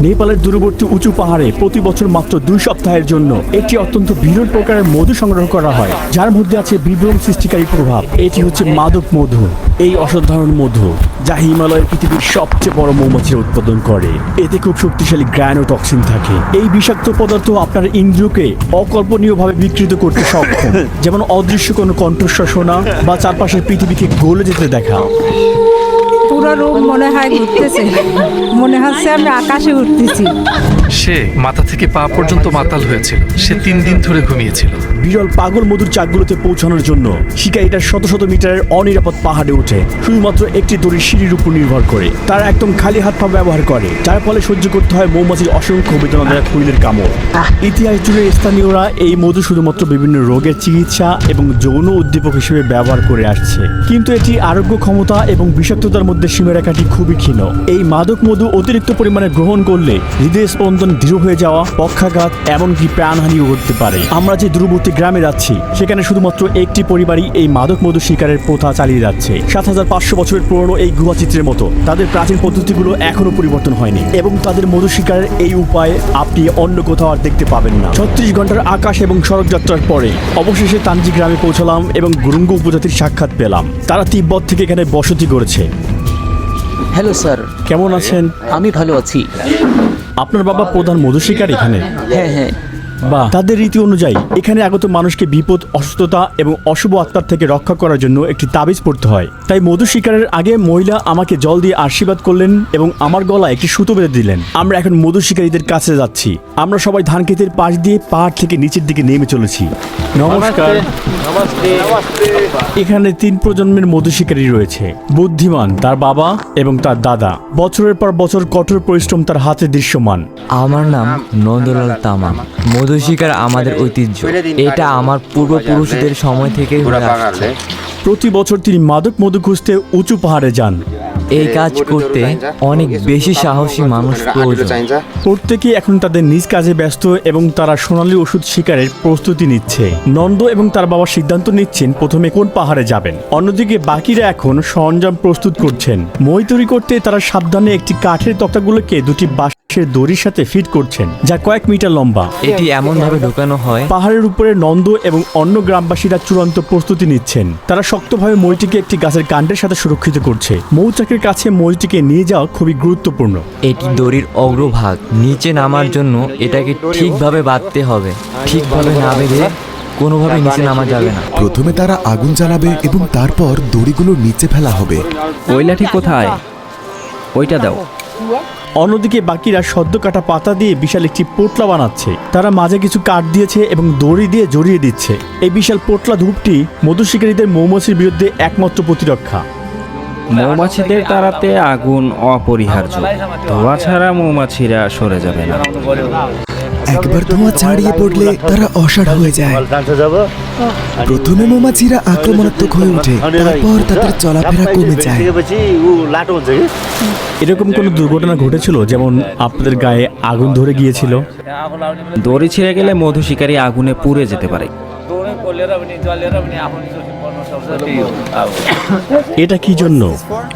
নেপালের দূরবর্তী উঁচু পাহাড়ে প্রতি বছর মাত্র 2 সপ্তাহের জন্য একটি অত্যন্ত বিরল প্রকারের মধু সংগ্রহ করা হয়, যার মধ্যে আছে বিভ্রম সৃষ্টিকারী প্রভাব। এটি হচ্ছে মাদক মধু। এই অসাধারণ মধু, যা হিমালয়ের পৃথিবীর সবচেয়ে বড় মৌমাছির উৎপাদন করে, এতে খুব শক্তিশালী গ্রানোটক্সিন থাকে। এই বিষাক্ত পদার্থ আপনার ইন্দ্রিয়কে অকল্পনীয়ভাবে বিকৃত করতে সক্ষম, যেমন অদৃশ্য কোনো কণ্ঠস্বর শোনা বা চারপাশের পৃথিবীকে গলে যেতে দেখা। পুরো রূপ মনে হয় ঘুরতেছে, মনে হচ্ছে আমি আকাশে উঠতেছি। সে মাথা থেকে পা পর্যন্ত মাতাল হয়েছিল। সে 3 দিন ধরে ঘুমিয়েছিল। বিরল পাগল মধুর চাকগুলোতে পৌঁছানোর জন্য শিকারীরা শত শত মিটারের অনিরাপদ পাহাড়ে ওঠে, শুধুমাত্র একটি দড়ির সিঁড়ির উপর নির্ভর করে। তারা একদম খালি হাত পা ব্যবহার করে, যার ফলে সহ্য করতে হয় মৌমাছির অসংখ্য বেদনাদায়ক কুইলের কামড়। ইতিহাস জুড়ে স্থানীয়রা এই মধু শুধুমাত্র বিভিন্ন রোগের চিকিৎসা এবং যৌন উদ্দীপক হিসেবে ব্যবহার করে আসছে, কিন্তু এটি আরোগ্য ক্ষমতা এবং বিষাক্ততার মধ্যে সীমারেখাটি খুবই ক্ষীণ। এই মাদক মধু অতিরিক্ত পরিমাণে গ্রহণ করলে হৃদয় স্পন্দন দৃঢ় হয়ে যাওয়া, পক্ষাঘাত, এমনকি প্রাণহানিও ঘটতে পারে। আমরা যে দূরবর্তী গ্রামে যাচ্ছি, সেখানে শুধুমাত্র একটি পরিবারই এই মাদক মধু শিকারের প্রথা চালিয়ে যাচ্ছে। 7500 বছরের পুরনো এই গুহা চিত্রের মতো তাদের প্রাচীন পদ্ধতিগুলো এখনো পরিবর্তন হয়নি, এবং তাদের মধু শিকারের এই উপায় আপনি অন্য কোথাও আর দেখতে পাবেন না। 36 ঘন্টার আকাশ এবং সড়ক যাত্রার পরে অবশেষে তানজি গ্রামে পৌঁছলাম এবং গুরুঙ্গ উপজাতির সাক্ষাৎ পেলাম। তারা তিব্বত থেকে এখানে বসতি করেছে। হ্যালো স্যার, কেমন আছেন? আমি ভালো আছি। আপনার বাবা প্রধান মধু শিকার এখানে? হ্যাঁ। বা তাদের রীতি অনুযায়ী এখানে আগত মানুষকে বিপদ, অসুস্থতা এবং অশুভ আত্মার থেকে রক্ষা করার জন্য একটি তাবিজ পড়তে হয়। তাই মধু শিকারের আগে মহিলা আমাকে জল দিয়ে আশীর্বাদ করলেন এবং আমার গলায় একটি সুতো বেঁধে দিলেন। আমরা এখন মধু শিকারীদের কাছে যাচ্ছি। আমরা সবাই ধান ক্ষেতের পাশ দিয়ে পাহাড় থেকে নিচের দিকে নেমে চলেছি। নমস্কার। এখানে 3 প্রজন্মের মধু শিকারী রয়েছে। বুদ্ধিমান তার বাবা এবং তার দাদা। বছরের পর বছর কঠোর পরিশ্রম তার হাতে দৃশ্যমান। আমার নাম নন্দলাল তামাং। মধু শিকার আমাদের ঐতিহ্য। এটা আমার পূর্বপুরুষদের সময় থেকে হয়ে আসছে। প্রতি বছর তিনি মাদক মধু খুঁজতে উঁচু পাহাড়ে যান। এই কাজ করতে অনেক বেশি সাহসী মানুষ প্রয়োজন। প্রত্যেকেই এখন তাদের নিজ কাজে ব্যস্ত এবং তারা সোনালী ওষুধ শিকারের প্রস্তুতি নিচ্ছে। নন্দ এবং তার বাবা সিদ্ধান্ত নিচ্ছেন প্রথমে কোন পাহাড়ে যাবেন। অন্যদিকে বাকিরা এখন সরঞ্জাম প্রস্তুত করছেন। মই তৈরি করতে তারা সাবধানে একটি কাঠের তক্তাগুলোকে দুটি বাঁশের দড়ির সাথে ফিট করছেন, যা কয়েক মিটার লম্বা। এটি এমন ভাবে ঢোকানো হয়। পাহাড়ের উপরে নন্দ এবং অন্য গ্রামবাসীরা চূড়ান্ত প্রস্তুতি নিচ্ছেন। তারা শক্তভাবে মইটিকে একটি গাছের কাণ্ডের সাথে সুরক্ষিত করছে। মৌচাকের কাছে মইটিকে নিয়ে যাওয়া খুবই গুরুত্বপূর্ণ। এটি দড়ির অগ্রভাগ। নিচে নামার জন্য এটাকে ঠিকভাবে বাঁধতে হবে। ঠিকভাবে না বেঁধে কোনোভাবে নিচে নামা যাবে না। প্রথমে তারা আগুন জ্বালাবে এবং তারপর দড়িগুলো নিচে ফেলা হবে। ওই লাঠি কোথায়? ওইটা দাও। অন্যদিকে বাকিরা সদ্য কাটা পাতা দিয়ে বিশাল একটি পোটলা বানাচ্ছে। তারা মাঝে কিছু কাঠ দিয়েছে এবং দড়ি দিয়ে জড়িয়ে দিচ্ছে। এই বিশাল পোটলা ধূপটি মধু শিকারীদের মৌমাছির বিরুদ্ধে একমাত্র প্রতিরক্ষা। মৌমাছিদের তাড়াতে আগুন অপরিহার্য। ধোঁয়া ছাড়া মৌমাছিরা সরে যাবে না। একবার ধোঁয়া ছাড়িয়ে পড়লে তারা অসাড় হয়ে যায়। প্রথমে মৌমাছিরা আক্রমণাত্মক হয়ে ওঠে, তারপর তাদের চলাফেরা কমে যায়। এরকম কোনো দুর্ঘটনা ঘটেছিল, যেমন আপনাদের গায়ে আগুন ধরে গিয়েছিল? দড়ি ছিঁড়ে গেলে মধু শিকারী আগুনে পুড়ে যেতে পারে। এটা কি জন্য?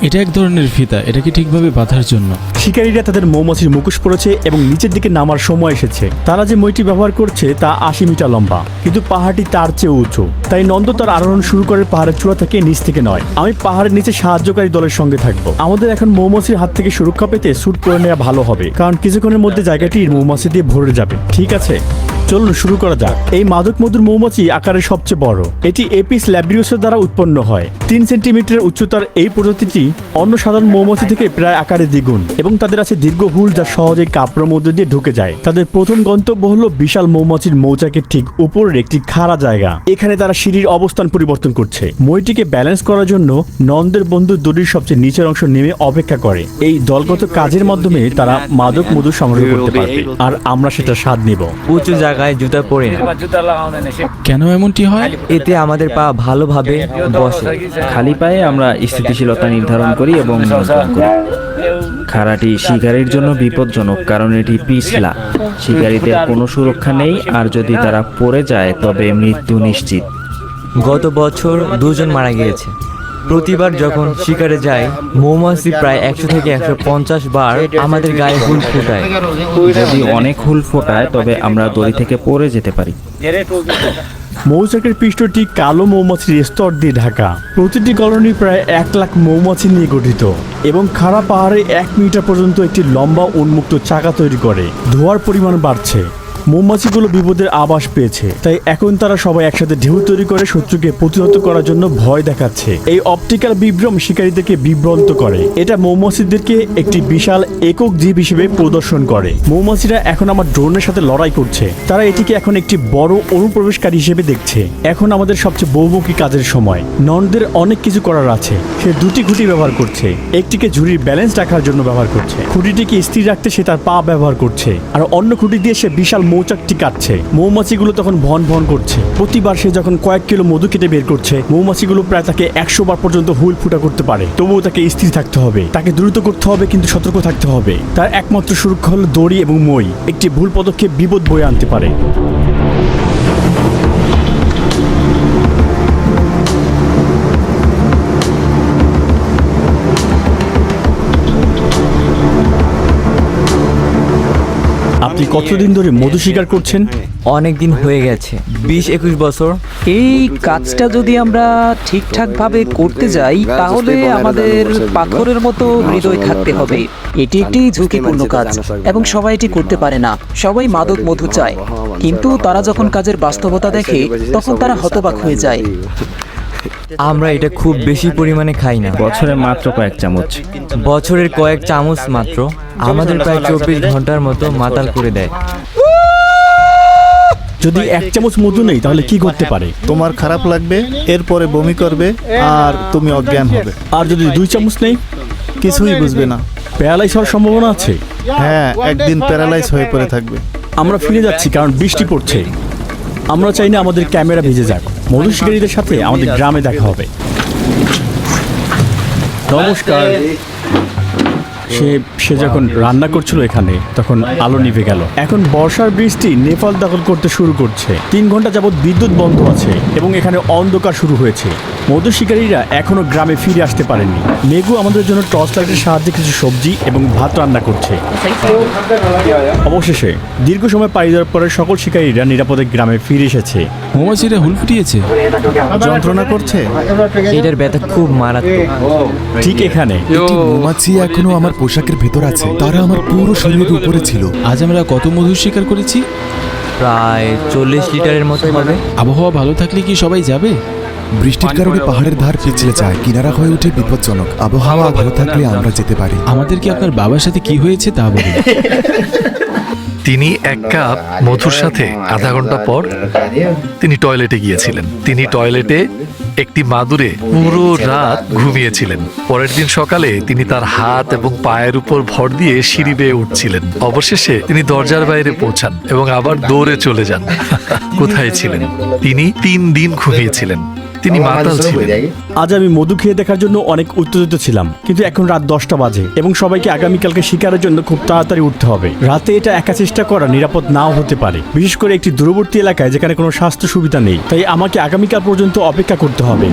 এটা এক ধরনের ফিতা। এটা কি ঠিকভাবে বাঁধার জন্য? শিকারীরা তাদের মৌমাছির মুখোশ পরেছে এবং নিচের দিকে নামার সময় এসেছে। তারা যে মইটি ব্যবহার করছে তা 80 মিটার লম্বা, কিন্তু পাহাড়টি তার চেয়ে উঁচু। তাই নন্দ তার আরোহণ শুরু করে পাহাড়ের চূড়া থেকে, নিচ থেকে নয়। আমি পাহাড়ের নিচে সাহায্যকারী দলের সঙ্গে থাকবো। আমাদের এখন মৌমাছির হাত থেকে সুরক্ষা পেতে স্যুট পরে নেওয়া ভালো হবে, কারণ কিছুক্ষণের মধ্যে জায়গাটি মৌমাছি দিয়ে ভরে যাবে। ঠিক আছে, চলুন শুরু করা যাক। এই মাদক মধুর মৌমাছি আকারে সবচেয়ে বড়। এটি এপিস ল্যাব্রিউসের দ্বারা উৎপন্ন হয়। 3 সেন্টিমিটার উচ্চতার এই প্রজাতিটি অন্য সাধারণ মৌমাছি থেকে প্রায় আকারে দ্বিগুণ, এবং তাদের আছে দীর্ঘ হুল যা সহজে কাপড়ের মধ্যে দিয়ে ঢুকে যায়। তাদের প্রথম গন্তব্য হলো বিশাল মৌমাছির মৌচাকের ঠিক উপরের একটি খাড়া জায়গা। এখানে তারা সিঁড়ির অবস্থান পরিবর্তন করছে। মইটিকে ব্যালেন্স করার জন্য নন্দের বন্ধু দড়ির সবচেয়ে নিচের অংশ নেমে অপেক্ষা করে। এই দলগত কাজের মাধ্যমে তারা মাদক মধু সংগ্রহ করতে পারবে, আর আমরা সেটা স্বাদ নেব। উঁচু জায়গায় জুতা পরে না। কেন এমনটি হয়? এতে আমাদের পা ভালোভাবে বসে। খালি পায়ে আমরা স্থিতিশীলতা নির্ধারণ করি এবং নিয়ন্ত্রণ করি। খাড়াটি শিকারীর জন্য বিপজ্জনক, কারণ এটি পিছলা। শিকারীদের কোনো সুরক্ষা নেই, আর যদি তারা পড়ে যায় তবে মৃত্যু নিশ্চিত। গত বছর 2 জন মারা গিয়েছে। প্রতিবার যখন শিকারে যাই মৌমাছি প্রায় 100 থেকে 150 বার আমাদের গায়ে হুল ফোটায়। যদি অনেক হুল ফোটায় তবে আমরা দড়ি থেকে পড়ে যেতে পারি। মৌচাকের পৃষ্ঠটি কালো মৌমাছির স্তর দিয়ে ঢাকা। প্রতিটি কলোনি প্রায় 1 লাখ মৌমাছি নিয়ে গঠিত এবং খাড়া পাহাড়ে 1 মিটার পর্যন্ত একটি লম্বা উন্মুক্ত চাকা তৈরি করে। ধোঁয়ার পরিমাণ বাড়ছে। মৌমাছিগুলো বিপদের আভাস পেয়েছে, তাই এখন তারা সবাই একসাথে ঢেউ তৈরি করে শত্রুকে প্রতিহত করার জন্য ভয় দেখাচ্ছে। এই অপটিক্যাল বিভ্রম শিকারীদেরকে বিভ্রান্ত করে। এটা মৌমাছিদেরকে একটি বিশাল একক জীব হিসেবে প্রদর্শন করে। মৌমাছিরা এখন আমার ড্রোনের সাথে লড়াই করছে। তারা এটিকে এখন একটি বড় অনুপ্রবেশকারী হিসেবে দেখছে। এখন আমাদের সবচেয়ে বহুমুখী কাজের সময়। ননদের অনেক কিছু করার আছে। সে 2টি খুঁটি ব্যবহার করছে। একটিকে ঝুড়ির ব্যালেন্স রাখার জন্য ব্যবহার করছে, খুঁটিটিকে স্থির রাখতে সে তার পা ব্যবহার করছে, আর অন্য খুঁটি দিয়ে সে বিশাল মৌচাকটি কাটছে। মৌমাছিগুলো তখন ভন ভন করছে। প্রতিবার সে যখন কয়েক কিলো মধু কেটে বের করছে, মৌমাছিগুলো প্রায় তাকে 100 বার পর্যন্ত হুল ফুটা করতে পারে। তবুও তাকে স্থির থাকতে হবে, তাকে দ্রুত করতে হবে, কিন্তু সতর্ক থাকতে হবে। তার একমাত্র সুরক্ষা হলো দড়ি এবং মই। একটি ভুল পদক্ষেপ বিপদ বয়ে আনতে পারে। আপনি কতদিন ধরে মধু শিকার করছেন? অনেক দিন হয়ে গেছে, 20-21 বছর। এই কাজটা যদি আমরা ঠিকঠাকভাবে করতে যাই তাহলে আমাদের পাথরের মতো হৃদয় থাকতে হবে। এটি একটি ঝুঁকিপূর্ণ কাজ এবং সবাই এটি করতে পারে না। সবাই মাদক মধু চায়, কিন্তু তারা যখন কাজের বাস্তবতা দেখে তখন তারা হতবাক হয়ে যায়। আমরা এটা খুব বেশি পরিমাণে খাই না, বছরে মাত্র কয়েক চামচ। বছরের কয়েক চামচ মাত্র আমাদের প্রায় 24 ঘন্টার মতো মাতাল করে দেয়। যদি 1 চামচ মধু নেই তাহলে কি করতে পারে? তোমার খারাপ লাগবে, এরপরে বমি করবে আর তুমি অজ্ঞান হবে। আর যদি 2 চামচ নেই? কিছুই বুঝবে না। প্যারালাইজ হওয়ার সম্ভাবনা আছে। হ্যাঁ, একদিন প্যারালাইজ হয়ে পড়ে থাকবে। আমরা ফিরে যাচ্ছি কারণ বৃষ্টি পড়ছে। আমরা চাই না আমাদের ক্যামেরা ভিজে যাক। মধু শিকারীদের সাথে আমাদের গ্রামে দেখা হবে। নমস্কার। সে যখন রান্না করছিল এখানে তখন আলো নিভে গেল। এখন বর্ষার বৃষ্টি নেপাল দখল করতে শুরু করছে। 3 ঘন্টা যাবৎ বিদ্যুৎ বন্ধ আছে এবং এখানে অন্ধকার শুরু হয়েছে। মধু শিকারীরা এখনো গ্রামে ফিরে আসতে পারেনি। মেঘু আমাদের জন্য টর্চ লাইটের সাহায্যে কিছু সবজি এবং ভাত রান্না করছে। অবশেষে দীর্ঘ সময় পাড়ি দেওয়ার পরে সকল শিকারীরা নিরাপদে গ্রামে ফিরে এসেছে। মৌমাছিরা হুল ফুটিয়েছে। যন্ত্রণা করছে। এটার ব্যথা খুব মারাত্মক। ঠিক এখানে একটি মৌমাছি এখনো আমার পোশাকের ভেতর আছে। তারা আমার পুরো শরীরের উপরে ছিল। আজ আমরা কত মধু শিকার করেছি? প্রায় 40 লিটারের মতো হবে। আবহাওয়া ভালো থাকলে কি সবাই যাবে? বৃষ্টির কারণে পাহাড়ের ধার পিছলে যায়, কিনারা হয়ে ওঠে বিপজ্জনক। আবহাওয়া ভালো থাকলে আমরা যেতে পারি। আমাদের কি আপনার বাবার সাথে কি হয়েছে তা বলুন। তিনি 1 কাপ মধুর সাথে আধা ঘন্টা পর তিনি টয়লেটে গিয়েছিলেন। তিনি টয়লেটে একটি মাদুরে পুরো রাত ঘুমিয়েছিলেন। পরের দিন সকালে তিনি তার হাত এবং পায়ের উপর ভর দিয়ে সিঁড়ি বেয়ে উঠছিলেন। অবশেষে তিনি দরজার বাইরে পৌঁছান এবং আবার দৌড়ে চলে যান। কোথায় ছিলেন? তিনি 3 দিন ঘুমিয়েছিলেন। তিনি মাতাল ছিলেন। আজ আমি মধু খেয়ে দেখার জন্য অনেক উত্তেজিত ছিলাম, কিন্তু এখন রাত 10টা বাজে এবং সবাইকে আগামীকালকে শিকারের জন্য খুব তাড়াতাড়ি উঠতে হবে। রাতে এটা একা চেষ্টা করা নিরাপদ নাও হতে পারে, বিশেষ করে একটি দূরবর্তী এলাকায় যেখানে কোনো স্বাস্থ্য সুবিধা নেই। তাই আমাকে আগামীকাল পর্যন্ত অপেক্ষা করতে হবে।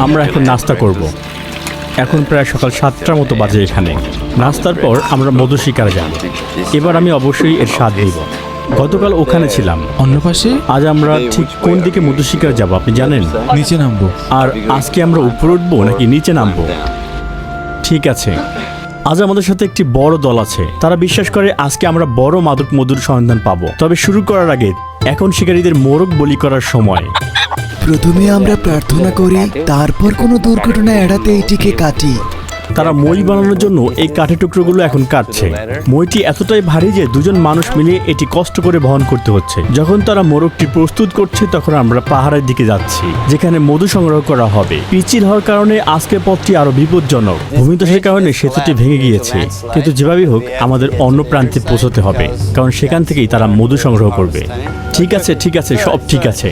আমরা এখন নাস্তা করব। এখন প্রায় সকাল 7টার মতো বাজে এখানে। নাস্তার পর আমরা মধু শিকারে যাব। এবার আমি অবশ্যই এর স্বাদ নিব। গতকাল ওখানে ছিলাম। অন্য পাশে আজ আমরা ঠিক কোন দিকে মধু শিকারে যাব আপনি জানেন? নিচে নামবো। আর আজকে আমরা উপরে উঠবো নাকি নিচে নামবো? ঠিক আছে। আজ আমাদের সাথে একটি বড় দল আছে। তারা বিশ্বাস করে আজকে আমরা বড় মাদক মধুর সন্ধান পাবো। তবে শুরু করার আগে এখন শিকারীদের মোরগ বলি করার সময়। প্রথমে আমরা প্রার্থনা করি, তারপর কোনো দুর্ঘটনা এড়াতে এটিকে কাটি। তারা মই বানানোর জন্য এই কাঠের টুকরোগুলো এখন কাটছে। মইটি এতটাই ভারী যে 2জন মানুষ মিলে এটি কষ্ট করে বহন করতে হচ্ছে। যখন তারা মোরগটি প্রস্তুত করছে তখন আমরা পাহাড়ের দিকে যাচ্ছি, যেখানে মধু সংগ্রহ করা হবে। পিচ্ছিল হওয়ার কারণে আজকের পথটি আরো বিপজ্জনক। ভূমিধসের কারণে সেতুটি ভেঙে গিয়েছে, কিন্তু যেভাবেই হোক আমাদের অন্য প্রান্তে পৌঁছতে হবে, কারণ সেখান থেকেই তারা মধু সংগ্রহ করবে। ঠিক আছে, ঠিক আছে, সব ঠিক আছে।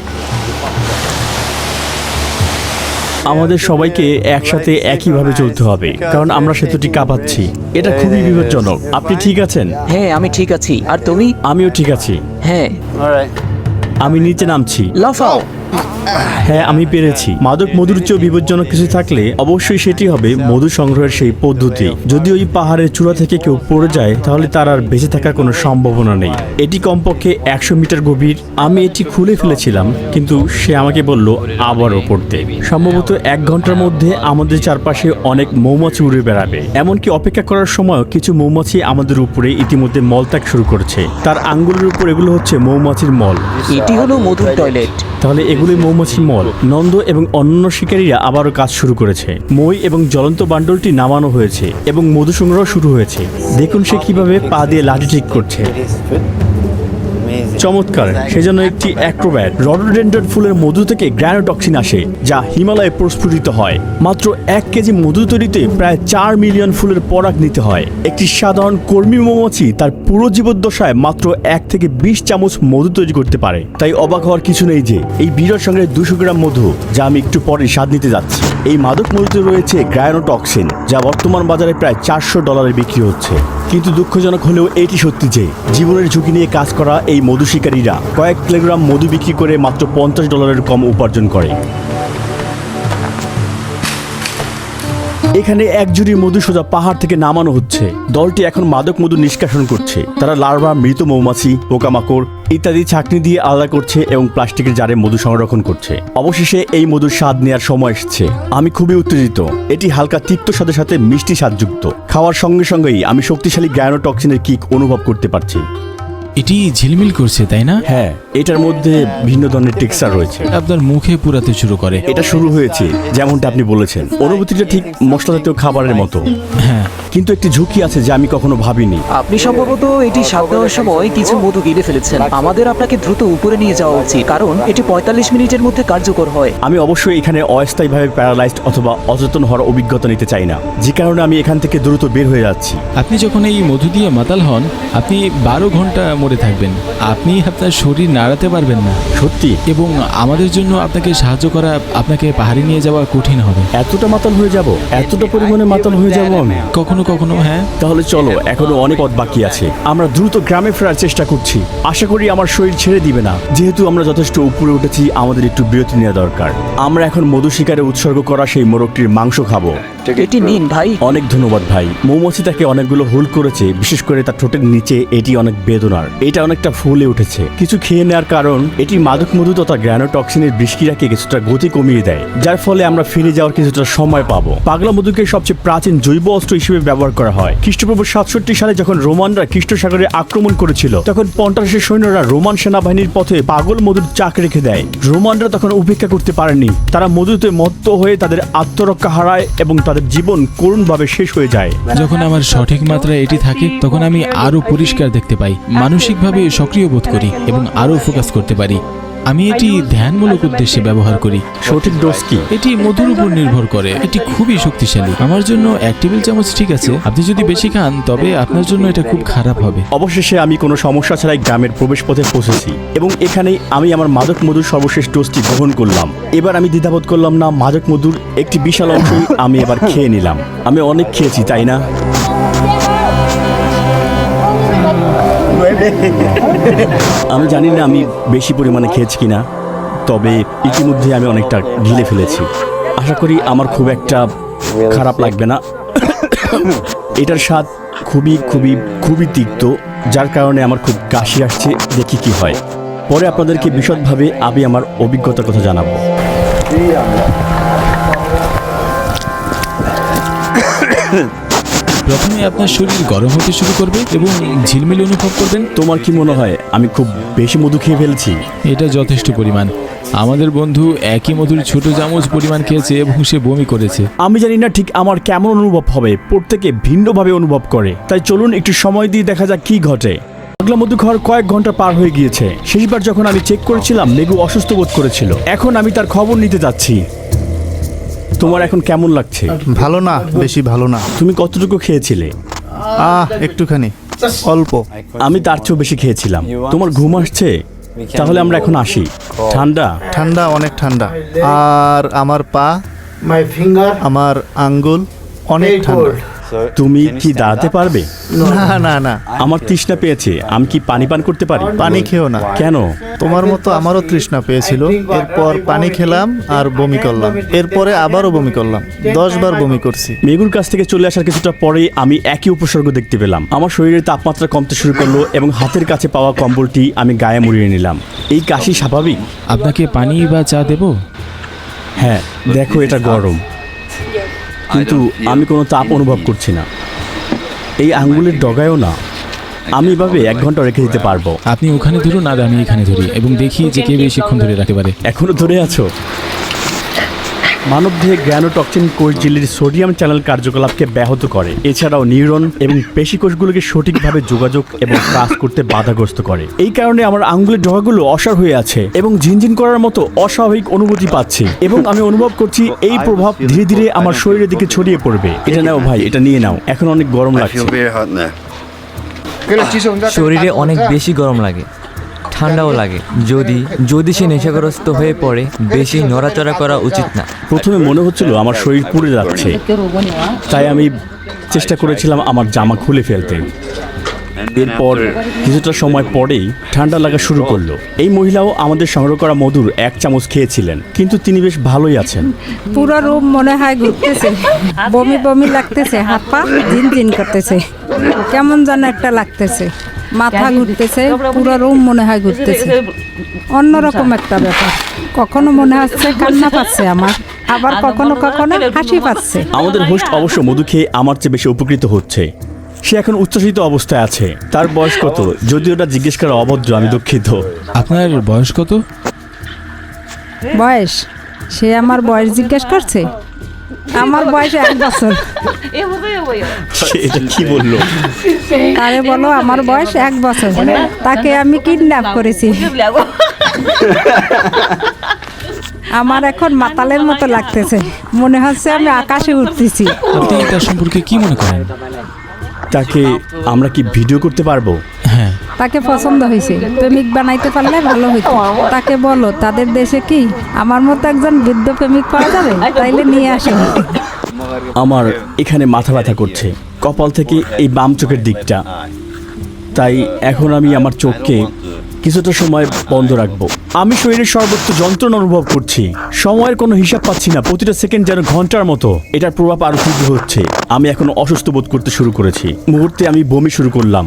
আমাদের সবাইকে একসাথে একইভাবে চলতে হবে, কারণ আমরা সেতুটি কাঁপাচ্ছি। এটা খুবই বিপজ্জনক। আপনি ঠিক আছেন? হ্যাঁ, আমি ঠিক আছি। আর তুমি? আমিও ঠিক আছি। হ্যাঁ। আমি নিচে নামছি। লাফাও। হ্যাঁ, আমি পেরেছি। মাদক মধুর চেয়েও বিপজ্জনক কিছু থাকলে অবশ্যই সেটি হবে মধু সংগ্রহের সেই পদ্ধতি। যদি ওই পাহাড়ের চূড়া থেকে কেউ পড়ে যায় তাহলে তার আর বেঁচে থাকার কোনো সম্ভাবনা নেই। এটি কমপক্ষে 100 মিটার গভীর। আমি এটি খুলে ফেলেছিলাম, কিন্তু সে আমাকে বলল আবারও পড়তে। সম্ভবত 1 ঘন্টার মধ্যে আমাদের চারপাশে অনেক মৌমাছি উড়ে বেড়াবে। এমনকি অপেক্ষা করার সময় কিছু মৌমাছি আমাদের উপরে ইতিমধ্যে মলত্যাগ শুরু করেছে। তার আঙ্গুলের উপর এগুলো হচ্ছে মৌমাছির মল। এটি হলো মধুর টয়লেট। তাহলে এগুলি মৌমাছির মল। নন্দ এবং অন্যান্য শিকারীরা আবারও কাজ শুরু করেছে। মই এবং জ্বলন্ত বান্ডলটি নামানো হয়েছে এবং মধু সংগ্রহ শুরু হয়েছে। দেখুন সে কিভাবে পা দিয়ে লাঠি ঠিক করছে। চমৎকার। সেজন্য একটি অ্যাক্রোব্যাট। রডোডেন্ড্রন ফুলের মধু থেকে গ্রানোটক্সিন আসে, যা হিমালয়ে প্রস্ফুটিত হয়। মাত্র 1 কেজি মধু তৈরিতে প্রায় 4 মিলিয়ন ফুলের পরাগ নিতে হয়। একটি সাধারণ কর্মী মৌমাছি তার পুরো জীবদ্দশায় মাত্র 1 থেকে 20 চামচ মধু তৈরি করতে পারে। তাই অবাক হওয়ার কিছু নেই যে এই বিরল সঙ্গে 200 গ্রাম মধু, যা আমি একটু পরে স্বাদ নিতে যাচ্ছি। এই মাদক মধুতে রয়েছে গ্রানোটক্সিন, যা বর্তমান বাজারে প্রায় $400 বিক্রি হচ্ছে। কিন্তু দুঃখজনক হলেও এটি সত্যি যে জীবনের ঝুঁকি নিয়ে কাজ করা এই মধু শিকারীরা কয়েক কিলোগ্রাম মধু বিক্রি করে মাত্র $50 কম উপার্জন করে। এখানে 1 ঝুড়ি মধু সোজা পাহাড় থেকে নামানো হচ্ছে। দলটি এখন মাদক মধু নিষ্কাশন করছে। তারা লার্ভা, মৃত মৌমাছি, পোকামাকড় ইত্যাদি ছাঁকনি দিয়ে আলাদা করছে এবং প্লাস্টিকের জারে মধু সংরক্ষণ করছে। অবশেষে এই মধুর স্বাদ নেওয়ার সময় এসেছে। আমি খুবই উত্তেজিত। এটি হালকা তিক্ত স্বাদের সাথে মিষ্টি স্বাদযুক্ত। খাওয়ার সঙ্গে সঙ্গেই আমি শক্তিশালী গ্রানোটক্সিনের কিক অনুভব করতে পারছি। এটি ঝিলমিল করছে, তাই না? হ্যাঁ, এটার মধ্যে ভিন্ন ধরনের টেক্সচার রয়েছে। আপনার মুখে পুরাতে শুরু করে। এটা শুরু হয়েছে যেমনটা আপনি বলেছেন। অনুভূতিটা ঠিক মশলা জাতীয় খাবারের মতো। হ্যাঁ, কিন্তু একটি ঝুঁকি আছে যা আমি কখনো ভাবিনি। আপনি সম্ভবত এটি স্বাদ দেওয়ার সময় কিছু মধু গিলে ফেলেছেন। আমাদের আপনাকে দ্রুত উপরে নিয়ে যাওয়া উচিত, কারণ এটি 45 মিনিটের মধ্যে কার্যকর হয়। আমি অবশ্যই এখানে অস্থায়ীভাবে প্যারালাইজড অথবা অচেতন হওয়ার অভিজ্ঞতা নিতে চাই না, যে কারণে আমি এখান থেকে দ্রুত বের হয়ে যাচ্ছি। আপনি যখন এই মধু দিয়ে মাতাল হন, আপনি 12 ঘন্টা মরে থাকবেন। আপনি আপনার শরীর নাড়াতে পারবেন না। সত্যি? এবং আমাদের জন্য আপনাকে সাহায্য করা, আপনাকে পাহাড়ে নিয়ে যাওয়া কঠিন হবে। এতটা মাতাল হয়ে যাব? এতটা পরিমাণে মাতাল হয়ে যাব আমি? কখনো কখনো হ্যাঁ। তাহলে চলো, এখনো অনেক পথ বাকি আছে। আমরা দ্রুত গ্রামে ফেরার চেষ্টা করছি। আশা করি আমার শরীর ছেড়ে দিবে না। যেহেতু আমরা যথেষ্ট উপরে উঠেছি, আমাদের একটু বিরতি নেওয়া দরকার। আমরা এখন মধু শিকারে উৎসর্গ করা সেই মোরগটির মাংস খাবো। এটি নিন ভাই। অনেক ধন্যবাদ ভাই। মৌমাছি তাকে অনেকগুলো হোল করেছে, বিশেষ করে তার ঠোঁটের নিচে। এটি অনেক বেদনার। এটা অনেকটা ফুলে উঠেছে। কিছু খেয়ে নেওয়ার কারণ এটি মাদক মধু তথা গ্রানোটক্সিনের বৃষ্টিরাকে কিছুটা গতি কমিয়ে দেয়, যার ফলে আমরা ফিরে যাওয়ার কিছুটা সময় পাবো। পাগলা মধুকে সবচেয়ে প্রাচীন জৈব অস্ত্র হিসেবে ব্যবহার করা হয়। খ্রিস্টপূর্ব 67 সালে যখন রোমানরা খ্রিস্ট সাগরে আক্রমণ করেছিল, তখন পন্টাসের সৈন্যরা রোমান সেনাবাহিনীর পথে পাগল মধুর চাক রেখে দেয়। রোমানরা তখন উপেক্ষা করতে পারেনি। তারা মধুতে মত্ত হয়ে তাদের আত্মরক্ষা হারায় এবং তাদের জীবন করুণভাবে শেষ হয়ে যায়। যখন আমার সঠিক মাত্রায় এটি থাকে, তখন আমি আরো পরিষ্কার দেখতে পাই, মানসিকভাবে সক্রিয় বোধ করি এবং আরো ফোকাস করতে পারি। আমি এটি ধ্যানমূলক উদ্দেশ্যে ব্যবহার করি। সঠিক ডোজ কি? এটি মধুর উপর নির্ভর করে। এটি খুবই শক্তিশালী। আমার জন্য 1 টেবিল চামচ ঠিক আছে। আপনি যদি বেশি খান, তবে আপনার জন্য এটা খুব খারাপ হবে। অবশেষে আমি কোনো সমস্যা ছাড়াই গ্রামের প্রবেশ পথে পৌঁছেছি এবং এখানেই আমি আমার মাদক মধুর সর্বশেষ ডোজটি গ্রহণ করলাম। এবার আমি দ্বিধাবোধ করলাম না। মাদক মধুর একটি বিশাল অংশই আমি এবার খেয়ে নিলাম। আমি অনেক খেয়েছি, তাই না? আমি জানি না আমি বেশি পরিমাণে খেয়েছি কিনা, তবে ইতিমধ্যে আমি অনেকটা গিলে ফেলেছি। আশা করি আমার খুব একটা খারাপ লাগবে না। এটার স্বাদ খুবই খুবই খুবই তিক্ত, যার কারণে আমার খুব কাশি আসছে। দেখি কি হয়। পরে আপনাদেরকে বিশদভাবে আমি আমার অভিজ্ঞতার কথা জানাবো। প্রথমে আপনার শরীর গরম হতে শুরু করবে এবং ঝিলমিল অনুভব করবেন। তোমার কি মনে হয় আমি খুব বেশি মধু খেয়ে ফেলছি? এটা যথেষ্ট পরিমাণ। আমাদের বন্ধু একই মধুর ছোট চামচ পরিমাণ খেয়েছে এবং সে বমি করেছে। আমি জানি না ঠিক আমার কেমন অনুভব হবে। প্রত্যেকে ভিন্নভাবে অনুভব করে। তাই চলুন একটু সময় দিয়ে দেখা যাক কি ঘটে। পাগলা মধু খাওয়ার কয়েক ঘন্টা পার হয়ে গিয়েছে। শেষবার যখন আমি চেক করেছিলাম, মেঘু অসুস্থ বোধ করেছিল। এখন আমি তার খবর নিতে যাচ্ছি। তোমার এখন কেমন লাগছে? ভালো না, বেশি ভালো না। তুমি কতটুকু খেয়েছিলে? একটুখানি, অল্প। আমি তার চেয়েও বেশি খেয়েছিলাম। তোমার ঘুম আসছে? তাহলে আমরা এখন আসি। ঠান্ডা? ঠান্ডা, অনেক ঠান্ডা। আর আমার পা আমার আঙ্গুল অনেক ঠান্ডা। তুমি কি দাঁড়াতে পারবে? না না না, আমার তৃষ্ণা পেয়েছে, আমি কি পানি পান করতে পারি? পানি খেও না। কেন? তোমার মতো আমারও তৃষ্ণা পেয়েছিল, এরপর পানি খেলাম আর বমি করলাম, এরপরে আবারও বমি করলাম, 10 বার বমি করছি। মেগুর কাছ থেকে চলে আসার কিছুটা পরেই আমি একই উপসর্গ দেখতে পেলাম। আমার শরীরের তাপমাত্রা কমতে শুরু করলো এবং হাতের কাছে পাওয়া কম্বলটি আমি গায়ে মুড়িয়ে নিলাম। এই কাশি স্বাভাবিক? আপনাকে পানি বা চা দেব? হ্যাঁ, দেখো এটা গরম, কিন্তু আমি কোনো তাপ অনুভব করছি না। এই আঙ্গুলের ডগায়ও না। আমি এভাবে 1 ঘন্টা রেখে দিতে পারবো। আপনি ওখানে ধরুন আর আমি এখানে ধরি এবং দেখি যে কে বেশিক্ষণ ধরে রাখতে পারে। এখনো ধরে আছো? মানবদেহে গ্র্যানোটক্সিন কোষ ঝিল্লির সোডিয়াম চ্যানেল কার্যকলাপকে ব্যাহত করে। এছাড়াও নিউরন এবং পেশিকোষগুলোকে সঠিকভাবে যোগাযোগ এবং কাজ করতে বাধাগ্রস্ত করে। এই কারণে আমার আঙ্গুলের ডগাগুলো অসাড় হয়ে আছে এবং ঝিনঝিন করার মতো অস্বাভাবিক অনুভূতি পাচ্ছি এবং আমি অনুভব করছি এই প্রভাব ধীরে ধীরে আমার শরীরের দিকে ছড়িয়ে পড়বে। এটা নাও ভাই, এটা নিয়ে নাও, এখন অনেক গরম লাগছে। শরীরে অনেক বেশি গরম লাগে, ঠান্ডাও লাগে। যদি সে নেশাগ্রস্ত হয়ে পড়ে, বেশি নড়াচড়া করা উচিত না। প্রথমে মনে হচ্ছিল আমার শরীর পুড়ে যাচ্ছে, তাই আমি চেষ্টা করেছিলাম আমার জামা খুলে ফেলতে। এরপর কিছুটা সময় পরেই ঠান্ডা লাগা শুরু করলো। এই মহিলাও আমাদের সংগ্রহ করা মধুর 1 চামচ খেয়েছিলেন, কিন্তু তিনি বেশ ভালোই আছেন। পুরো রুম মনে হয় ঘুরতেছে, বমি বমি লাগতেছে, হাত পা ঝিনঝিন করতেছে, কেমন যেন একটা লাগতেছে, মাথা ঘুরতেছে, পুরো রুম মনে হয় ঘুরতেছে, অন্যরকম একটা ব্যাপার। কখনো মনে হচ্ছে কান্না পাচ্ছে আমার, আবার কখনো কখনো হাসি পাচ্ছে। আমাদের হোস্ট অবশ্য মধু খেয়ে আমার চেয়ে বেশি উপকৃত হচ্ছে। সে এখন উচ্ছ্বসিত অবস্থায় আছে। তার বয়স কত? যদি ওটা জিজ্ঞেস করা অভদ্র, আমি দুঃখিত। আপনার বয়স কত? বয়স? সে আমার বয়স জিজ্ঞেস করছে? আমার বয়স 1 বছর। সে এটা কি বললো? তারে বলো আমার বয়স 1 বছর, তাকে আমি কিডন্যাপ করেছি। আমার এখন মাতালের মতো লাগতেছে, মনে হচ্ছে আমি আকাশে উঠতেছি। আপনি তার সম্পর্কে কি মনে করেন? তাকে আমরা কি ভিডিও করতে পারবো? হ্যাঁ। তাকে পছন্দ হয়েছে, প্রেমিক বানাইতে পারলে ভালো হইতো। তাকে বলো তাদের দেশে কি আমার মতো একজন বৃদ্ধ প্রেমিক পাওয়া যাবে? তাইলে নিয়ে আসো। আমার এখানে মাথা ব্যথা করছে, কপাল থেকে এই বাম চোখের দিকটা। তাই এখন আমি আমার চোখকে কিছুটা সময় বন্ধ রাখবো। আমি শরীরের সর্বোচ্চ যন্ত্রণা অনুভব করছি, সময়ের কোনো হিসাব পাচ্ছি না, প্রতিটা সেকেন্ড যেন ঘন্টার মতো। এটার প্রভাব আরো তীব্র হচ্ছে। আমি এখন অসুস্থ বোধ করতে শুরু করেছি। মুহূর্তে আমি বমি শুরু করলাম।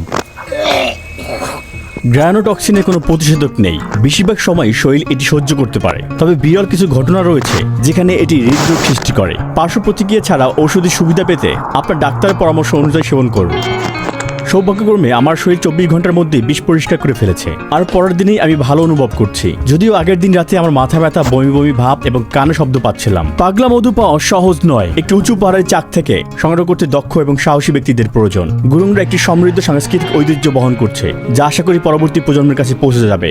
গ্র্যানোটক্সিনের কোনো প্রতিষেধক নেই, বেশিরভাগ সময় শরীর এটি সহ্য করতে পারে। তবে বিরল কিছু ঘটনা রয়েছে যেখানে এটি হৃদরোগ সৃষ্টি করে। পার্শ্ব প্রতিক্রিয়া ছাড়া ওষুধের সুবিধা পেতে আপনার ডাক্তারের পরামর্শ অনুযায়ী সেবন করুন। সৌভাগ্যক্রমে আমার শরীর 24 ঘন্টার মধ্যে বিষ পরিষ্কার করে ফেলেছে, আর পরের দিনেই আমি ভালো অনুভব করছি। যদিও আগের দিন রাতে আমার মাথা ব্যথা, বমি বমি ভাব এবং কানে শব্দ পাচ্ছিলাম। পাগলা মধু পাওয়া সহজ নয়। একটি উঁচু পাহাড়ের চাক থেকে সংগ্রহ করতে দক্ষ এবং সাহসী ব্যক্তিদের প্রয়োজন। গুরুংরা একটি সমৃদ্ধ সাংস্কৃতিক ঐতিহ্য বহন করছে, যা আশা করি পরবর্তী প্রজন্মের কাছে পৌঁছে যাবে।